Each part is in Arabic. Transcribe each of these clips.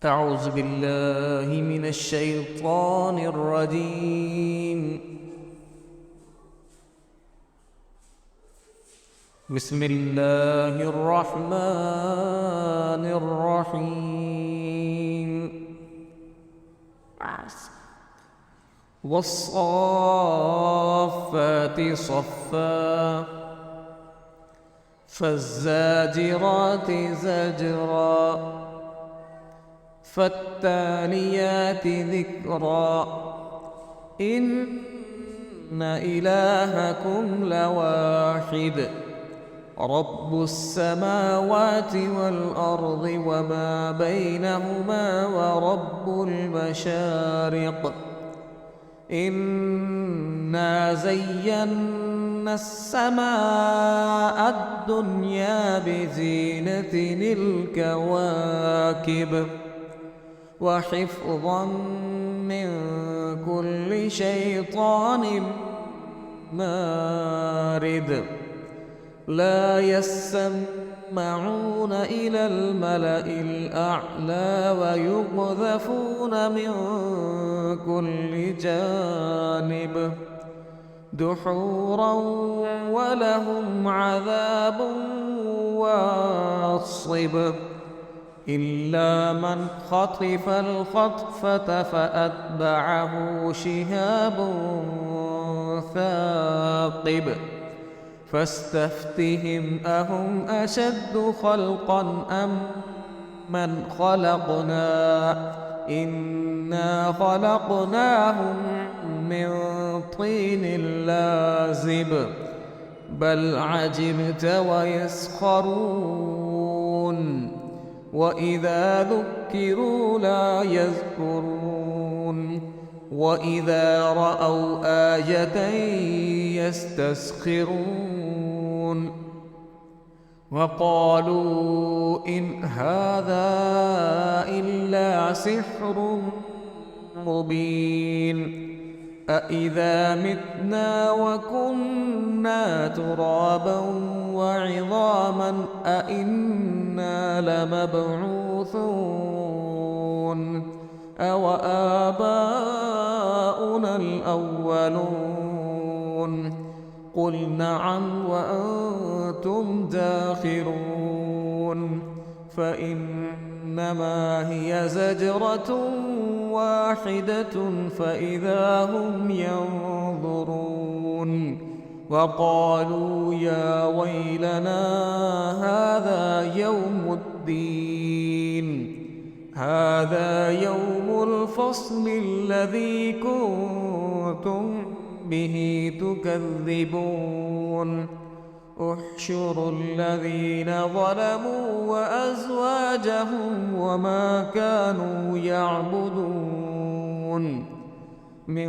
أعوذ بالله من الشيطان الرجيم. بسم الله الرحمن الرحيم. والصافات صفا فالزاجرات زجرا فالتاليات ذكرا إن إلهكم لواحد رب السماوات والأرض وما بينهما ورب المشارق إنا زينا السماء الدنيا بزينة الكواكب وحفظا من كل شيطان مارد لا يسمعون إلى الملأ الأعلى ويقذفون من كل جانب دحورا ولهم عذاب واصب إلا من خطف الخطفة فأتبعه شهاب ثاقب فاستفتهم أهم أشد خلقا أم من خلقنا إنا خلقناهم من طين لازب بل عجبت ويسخرون وإذا ذكروا لا يذكرون وإذا رأوا آية يستسخرون وقالوا إن هذا إلا سحر مبين أإذا متنا وكنا ترابا وعظاما أإنا لمبعوثون أو آباؤنا الأولون قل نعم وأنتم داخرون فإنما هي زجرة واحدة فإذا هم ينظرون وقالوا يا ويلنا هذا يوم الدين هذا يوم الفصل الذي كنتم به تكذبون احشروا الذين ظلموا وأزواجهم وما كانوا يعبدون من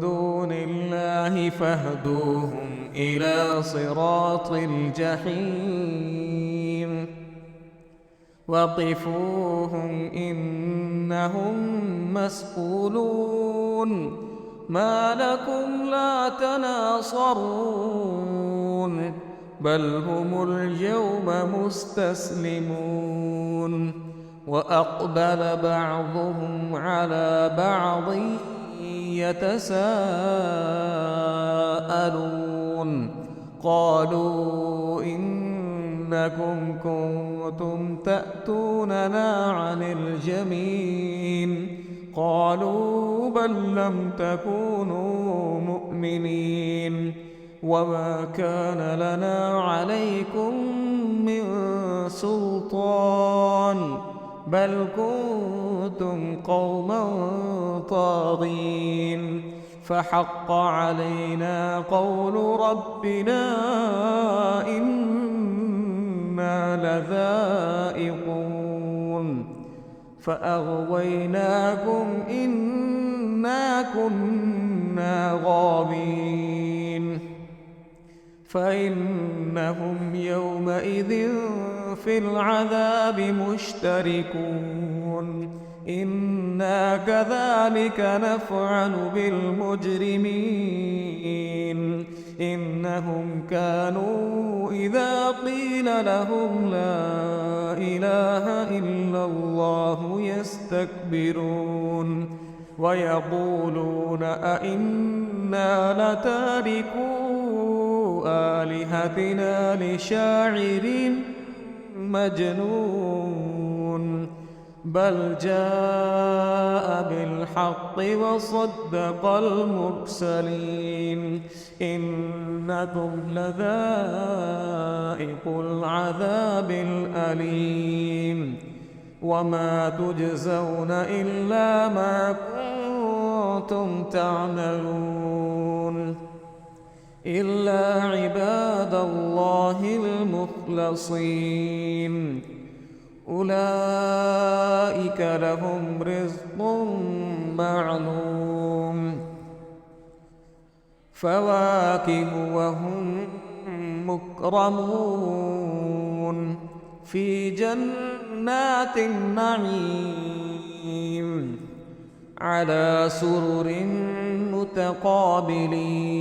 دون الله فاهدوهم إلى صراط الجحيم وقفوهم إنهم مسؤولون ما لكم لا تناصرون بل هم اليوم مستسلمون وأقبل بعضهم على بعض يتساءلون قالوا إنكم كنتم تأتوننا عن الجميل قالوا بل لم تكونوا مؤمنين وما كان لنا عليكم من سلطان بل كنتم قوما طاغين فحق علينا قول ربنا إنا لذائقون فأغويناكم إنا كنا غاوين فإنهم يومئذ في العذاب مشتركون إنا كذلك نفعل بالمجرمين إنهم كانوا إذا قيل لهم لا إله إلا الله يستكبرون ويقولون أئنا لتاركو آلهتنا لشاعر مجنون بل جاء بالحق وصدق المرسلين إنكم لذائق العذاب الأليم وما تجزون إلا ما كنتم تعملون إلا عباد الله المخلصين أولئك لهم رزق معلوم فواكه وهم مكرمون في جنات النعيم على سرر متقابلين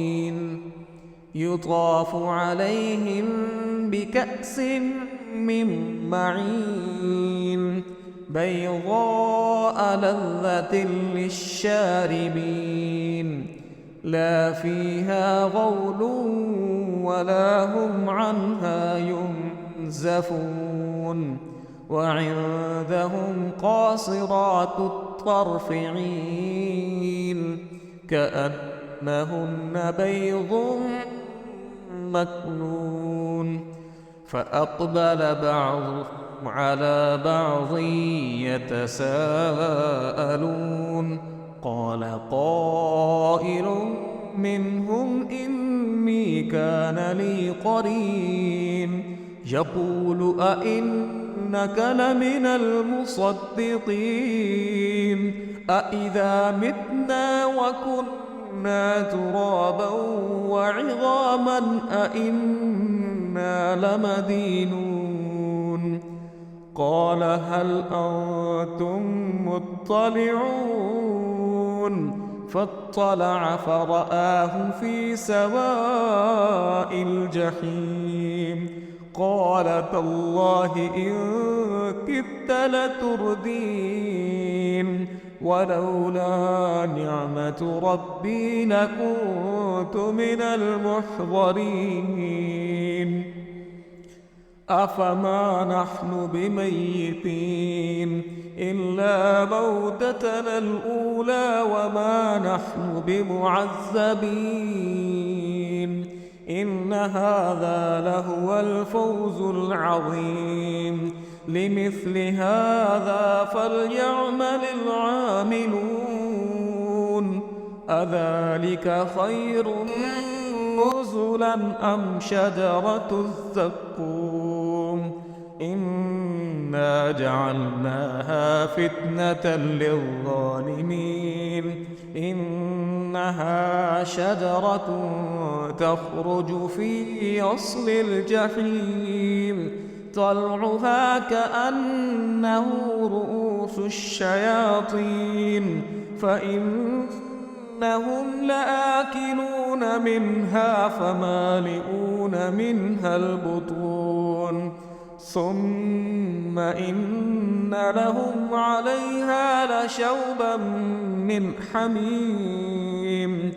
يطاف عليهم بكأس من معين بيضاء لذة للشاربين لا فيها غول ولا هم عنها ينزفون وعندهم قاصرات الطرف عين كأنهن بيض مكنون فأقبل بعضهم على بعض يتساءلون قال قائل منهم إني كان لي قرين يقول أئنك لمن المصدقين أئذا متنا وكنا ترابا وعظاما أئنا لمدينون قال هل أنتم مطلعون فاطلع فرآه في سواء الجحيم قال تالله إن كدت لتردين ولولا نعمة ربي لكنت من المحضرين أفما نحن بميتين إلا موتتنا الأولى وما نحن بمعذبين إن هذا لهو الفوز العظيم لمثل هذا فليعمل العاملون أذلك خير نزلا أم شجرة الزقوم إنا جعلناها فتنة للظالمين إنها شجرة تخرج في أصل الجحيم طلعها كأنه رؤوس الشياطين فإنهم لآكلون منها فمالئون منها البطون ثم إن لهم عليها لشوبا من حميم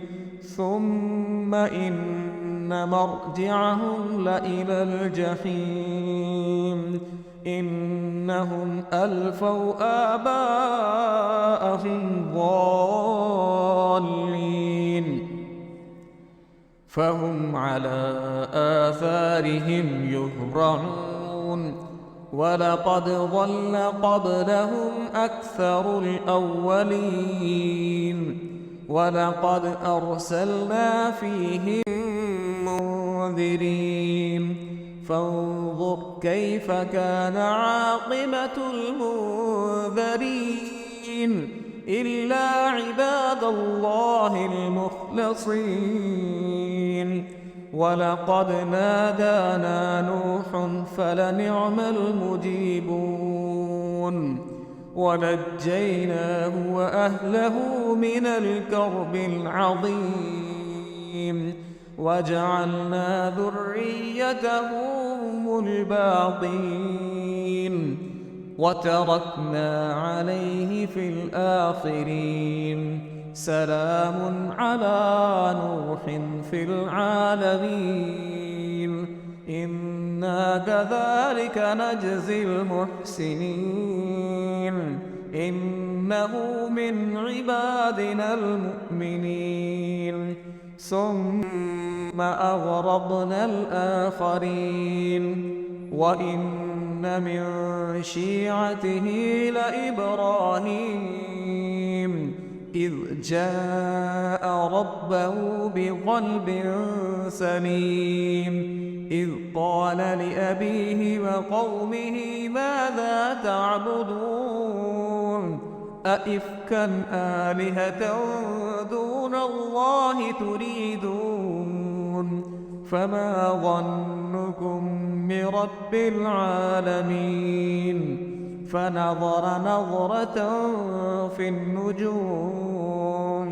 ثم إن مرجعهم لإلى الجحيم إنهم ألفوا آباءهم ضالين فهم على آثارهم يهرعون ولقد ضل قبلهم أكثر الأولين ولقد أرسلنا فيهم منذرين فانظر كيف كان عاقبة المنذرين إلا عباد الله المخلصين ولقد نادانا نوح فلنعم المجيبون ونجيناه وأهله من الكرب العظيم وجعلنا ذريته هم الباقين وتركنا عليه في الآخرين سلام على نوح في العالمين إنا كذلك نجزي المحسنين إنه من عبادنا المؤمنين ثم أغرقنا الآخرين وإن من شيعته لإبراهيم إذ جاء ربه بقلب سليم إذ قال لأبيه وقومه ماذا تعبدون أئفكا آلهة دون الله تريدون فما ظنكم برب العالمين فنظر نظرة في النجوم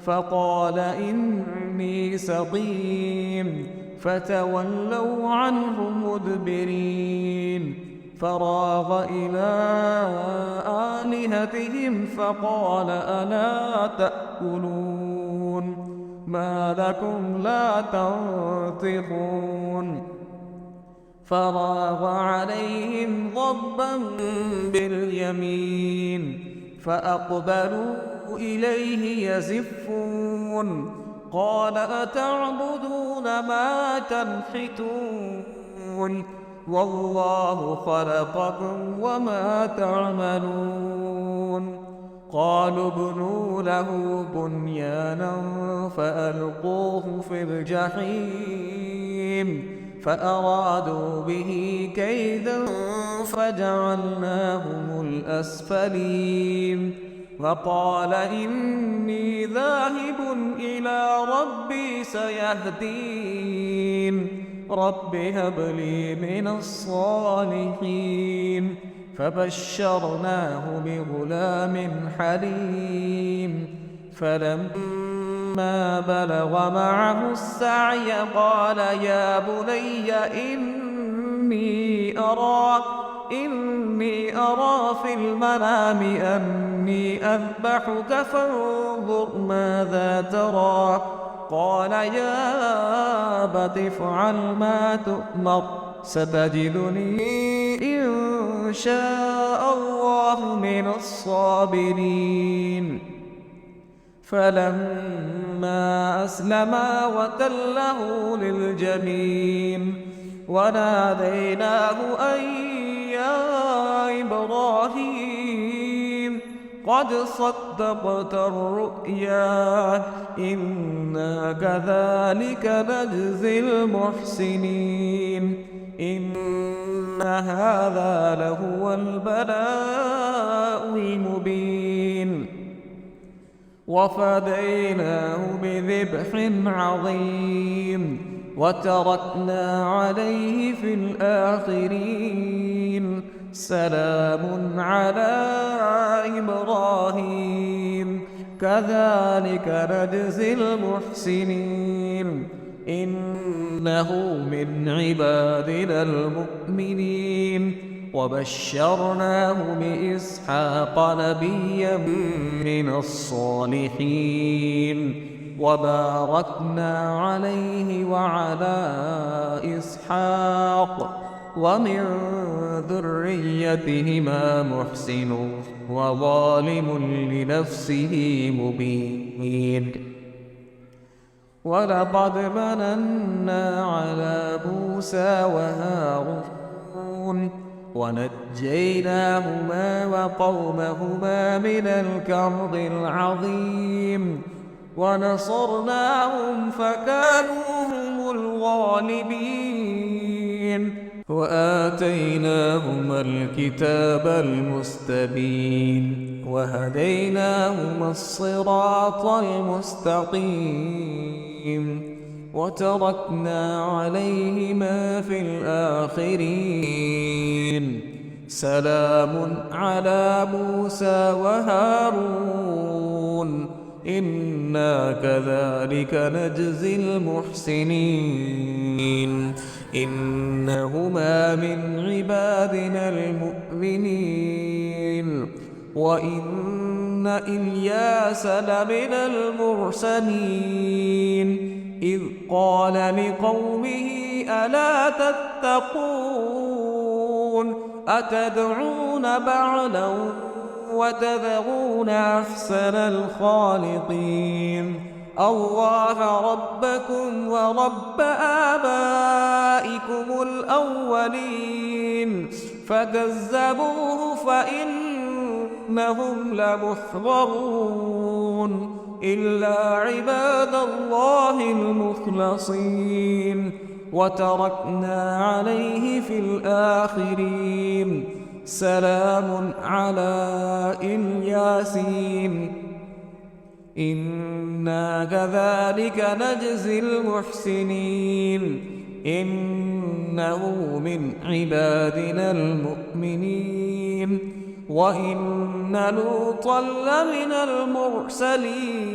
فقال إني سقيم فتولوا عنه مدبرين فراغ إلى آلهتهم فقال ألا تأكلون ما لكم لا تنطقون فراغ عليهم ضربا باليمين فأقبلوا إليه يزفون قال أتعبدون ما تنحتون والله خلقكم وما تعملون قالوا ابنوا له بنيانا فألقوه في الجحيم فأرادوا به كيدا فجعلناهم الأسفلين وقال إني ذاهب إلى ربي سيهدين رب هب لي من الصالحين فبشرناه بغلام حليم فلما بلغ معه السعي قال يا بني إني أرى في المنام أني أذبحك فانظر ماذا ترى قال يا أبت افعل ما تؤمر ستجدني إن شاء الله من الصابرين فلما أسلما وتله للجبين وناديناه أن يا إبراهيم قد صدقت الرؤيا إنا كذلك نجزي المحسنين إن هذا لهو البلاء المبين وفديناه بذبح عظيم وتركنا عليه في الآخرين سلام على إبراهيم كذلك نجزي المحسنين إنه من عبادنا المؤمنين وبشرناه بإسحاق نبيا من الصالحين وباركنا عليه وعلى إسحاق ومن ذريتهما محسن وظالم لنفسه مبين ولقد مننا على موسى وهارون ونجيناهما وقومهما من الكرب العظيم ونصرناهم فكانوا هم الغالبين وآتيناهما الكتاب المستبين وهديناهما الصراط المستقيم وتركنا عليهما في الآخرين سلام على موسى وهارون إنا كذلك نجزي المحسنين إنهما من عبادنا المؤمنين وإن إلياس لمن المرسلين إذ قال لقومه ألا تتقون أتدعون بعلا وتذرون أحسن الخالقين الله ربكم ورب آبائكم الأولين فكذبوه فإنهم لمحضرون إلا عباد الله المخلصين وتركنا عليه في الآخرين سلام على الياسين إنا كذلك نجزي المحسنين إنه من عبادنا المؤمنين وإن لوطا لمن المرسلين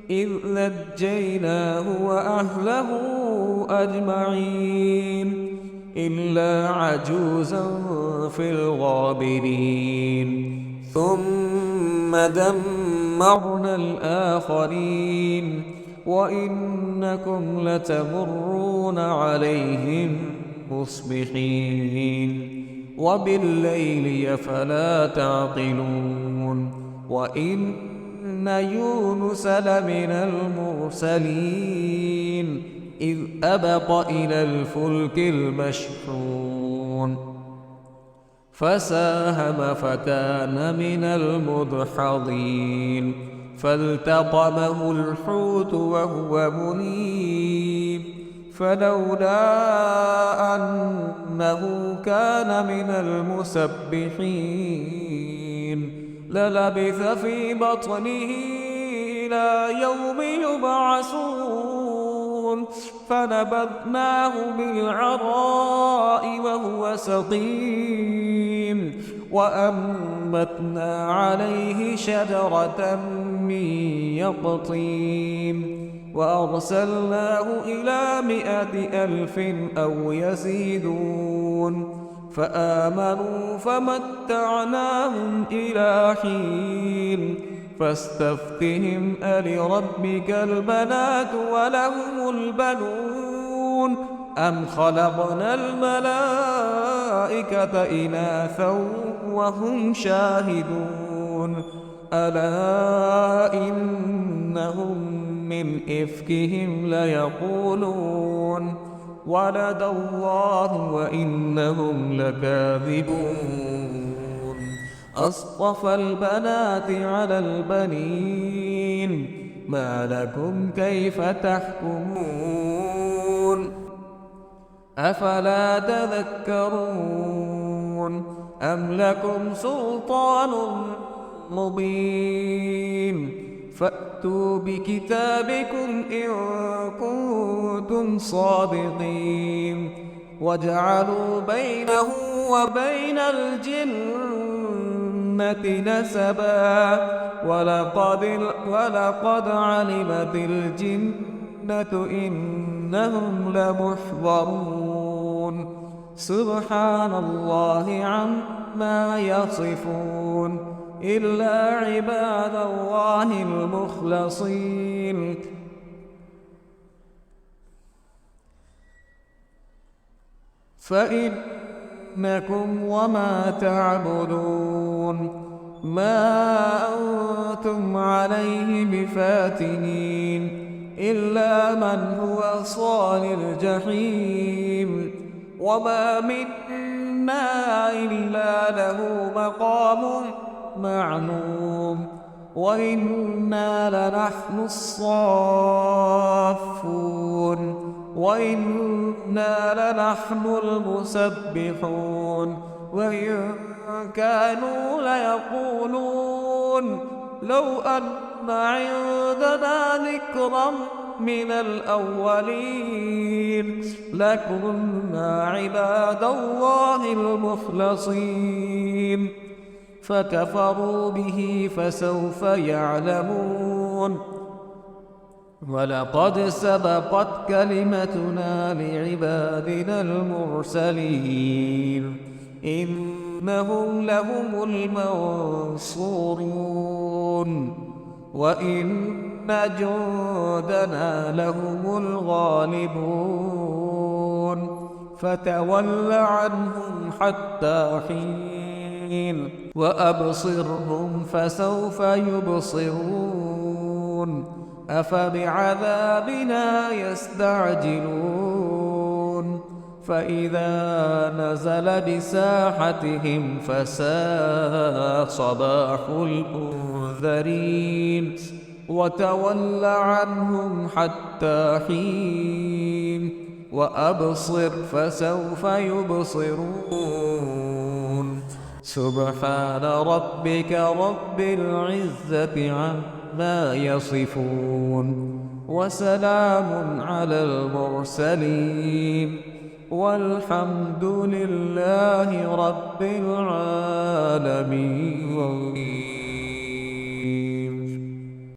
إذ نجيناه وأهله أجمعين إلا عجوزا في الغابرين ثم دمرنا الآخرين وإنكم لتمرون عليهم مصبحين وبالليل فلا تعقلون وإن يونس لمن المرسلين إذ أبق إلى الفلك المشحون فساهم فكان من المدحضين فالتقمه الحوت وهو مليم فلولا أنه كان من المسبحين للبث في بطنه إلى يوم يبعثون فنبذناه بالعراء وهو سقيم وأنبتنا عليه شجرة من يقطين وأرسلناه إلى 100,000 أو يزيدون فآمنوا فمتعناهم إلى حين فاستفتهم ألربك البنات ولهم البنون أم خلقنا الملائكة إناثا وهم شاهدون ألا إنهم من إفكهم ليقولون ولد الله وإنهم لكاذبون أصطفى البنات على البنين ما لكم كيف تحكمون أفلا تذكرون أم لكم سلطان مبين فأتوا بكتابكم إن كنتم صادقين وجعلوا بينه وبين الجنة نسبا ولقد علمت الجنة إنهم لمحضرون سبحان الله عما يصفون إلا عباد الله المخلصين فإنكم وما تعبدون ما أنتم عليه بفاتنين إلا من هو صال الجحيم وما منا إلا له مقام معلوم وإنا لنحن الصافون وإنا لنحن المسبحون وإن كانوا ليقولون لو أن عندنا ذكرا من الأولين لكنا عباد الله المخلصين فكفروا به فسوف يعلمون. ولقد سبقت كلمتنا لعبادنا المرسلين إنهم لهم المنصورون وإن جندنا لهم الغالبون. فتول عنهم حتى حين وأبصرهم فسوف يبصرون. أفبعذابنا يستعجلون فإذا نزل بساحتهم فساء صباح المنذرين. وتول عنهم حتى حين وأبصر فسوف يبصرون. سبحان ربك رب العزة عما يصفون وسلام على المرسلين والحمد لله رب العالمين.